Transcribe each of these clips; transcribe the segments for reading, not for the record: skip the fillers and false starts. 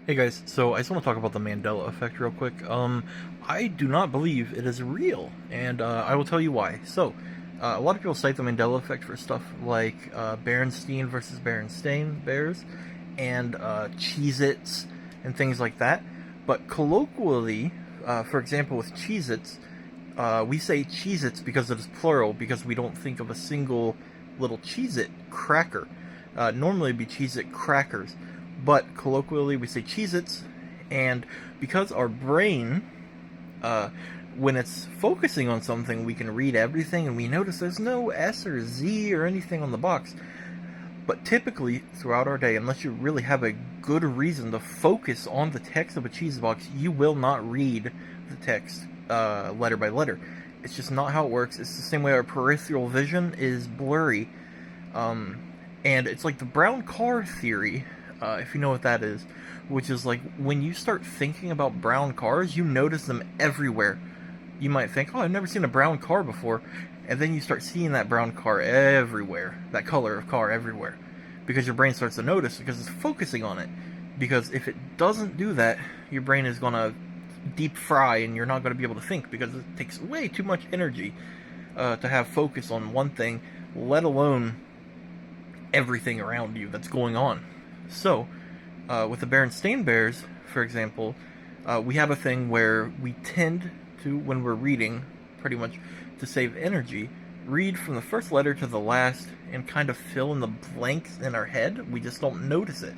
Hey guys, so I just want to talk about the Mandela effect real quick. I do not believe it is real, and I will tell you why. So, a lot of people cite the Mandela effect for stuff like Berenstain versus Berenstain Bears, and Cheez-Its, and things like that. But colloquially, for example, with Cheez-Its, we say Cheez-Its because it is plural, because we don't think of a single little Cheez-It cracker. Normally it'd be Cheez-It crackers, but colloquially we say Cheez-Its, and because our brain, uh, when it's focusing on something, we can read everything and we notice there's no S or Z or anything on the box. But typically, throughout our day, unless you really have a good reason to focus on the text of a cheese box, you will not read the text letter by letter. It's just not how it works. It's the same way our peripheral vision is blurry. And it's like the brown car theory, if you know what that is, which is like when you start thinking about brown cars, you notice them everywhere. You might think, oh, I've never seen a brown car before. And then you start seeing that brown car everywhere, that color of car everywhere. Because your brain starts to notice because it's focusing on it. Because if it doesn't do that, your brain is going to deep fry and you're not going to be able to think because it takes way too much energy to have focus on one thing, let alone everything around you that's going on. So, with the Berenstain Bears, for example, we have a thing where we tend to, when we're reading, pretty much to save energy, read from the first letter to the last and kind of fill in the blanks in our head. We just don't notice it.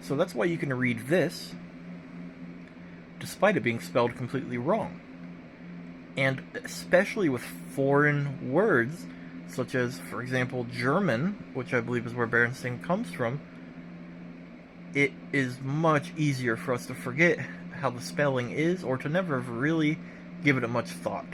So that's why you can read this despite it being spelled completely wrong. And especially with foreign words, such as, for example, German, which I believe is where Berenstain comes from, it is much easier for us to forget how the spelling is or to never really give it a much thought.